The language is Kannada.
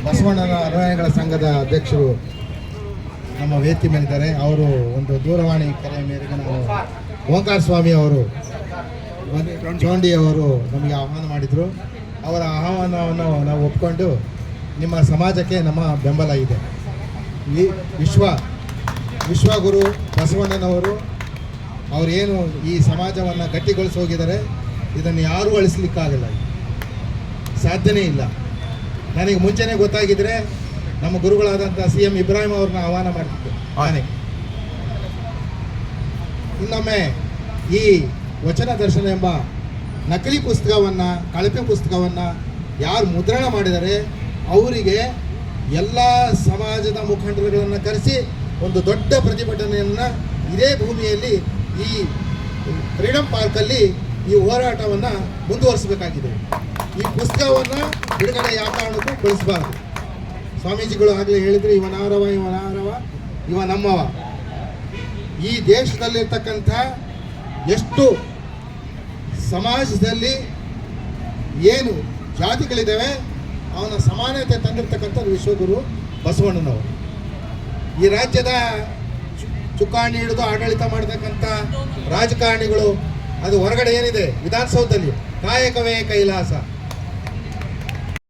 ಬಸವಣ್ಣನ ಅನುಯಾಯಿಗಳ ಸಂಘದ ಅಧ್ಯಕ್ಷರು ನಮ್ಮ ವೇದಿಕೆ ಮೇಲಿದ್ದಾರೆ. ಅವರು ಒಂದು ದೂರವಾಣಿ ಕರೆ ಮೇರೆಗೆ ನಾವು ಓಂಕಾರ ಸ್ವಾಮಿ ಅವರು ಚೋಂಡಿ ಅವರು ನಮಗೆ ಆಹ್ವಾನ ಮಾಡಿದರು. ಅವರ ಆಹ್ವಾನವನ್ನು ನಾವು ಒಪ್ಕೊಂಡು ನಿಮ್ಮ ಸಮಾಜಕ್ಕೆ ನಮ್ಮ ಬೆಂಬಲ ಇದೆ. ಈ ವಿಶ್ವಗುರು ಬಸವಣ್ಣನವರು ಅವರೇನು ಈ ಸಮಾಜವನ್ನು ಗಟ್ಟಿಗೊಳಿಸಿ ಹೋಗಿದ್ದಾರೆ, ಇದನ್ನು ಯಾರೂ ಅಳಿಸ್ಲಿಕ್ಕಾಗಲ್ಲ, ಸಾಧ್ಯನೇ ಇಲ್ಲ. ನನಗೆ ಮುಂಚೆನೇ ಗೊತ್ತಾಗಿದ್ದರೆ ನಮ್ಮ ಗುರುಗಳಾದಂಥ CM ಇಬ್ರಾಹಿಂ ಅವ್ರನ್ನ ಆಹ್ವಾನ ಮಾಡ್ತಿದ್ದೆ ನಾನೇ. ಇನ್ನೊಮ್ಮೆ ಈ ವಚನ ದರ್ಶನ ಎಂಬ ನಕಲಿ ಪುಸ್ತಕವನ್ನು, ಕಳಪೆ ಪುಸ್ತಕವನ್ನು ಯಾರು ಮುದ್ರಣ ಮಾಡಿದರೆ ಅವರಿಗೆ ಎಲ್ಲ ಸಮಾಜದ ಮುಖಂಡರುಗಳನ್ನು ಕರೆಸಿ ಒಂದು ದೊಡ್ಡ ಪ್ರತಿಭಟನೆಯನ್ನು ಇದೇ ಭೂಮಿಯಲ್ಲಿ ಈ ಫ್ರೀಡಮ್ ಪಾರ್ಕಲ್ಲಿ ಈ ಹೋರಾಟವನ್ನು ಮುಂದುವರಿಸಬೇಕಾಗಿದೆ. ಈ ಪುಸ್ತಕವನ್ನು ಬಿಡುಗಡೆ ಯಾವ ಕಾರಣಕ್ಕೂ ಬಳಸಬಾರ್ದು. ಸ್ವಾಮೀಜಿಗಳು ಆಗಲೇ ಹೇಳಿದ್ರು, ಇವನಾರವ ಇವ ನಮ್ಮವ. ಈ ದೇಶದಲ್ಲಿರ್ತಕ್ಕಂಥ ಎಷ್ಟು ಸಮಾಜದಲ್ಲಿ ಏನು ಜಾತಿಗಳಿದ್ದಾವೆ ಅವನ ಸಮಾನತೆ ತಂದಿರ್ತಕ್ಕಂಥದ್ದು ವಿಶ್ವಗುರು ಬಸವಣ್ಣನವರು. ಈ ರಾಜ್ಯದ ಚುಕ್ಕಾಣಿ ಹಿಡಿದು ಆಡಳಿತ ಮಾಡತಕ್ಕಂಥ ರಾಜಕಾರಣಿಗಳು ಅದು ಹೊರಗಡೆ ಏನಿದೆ ವಿಧಾನಸೌಧದಲ್ಲಿ ಕಾಯಕವೇ ಕೈಲಾಸ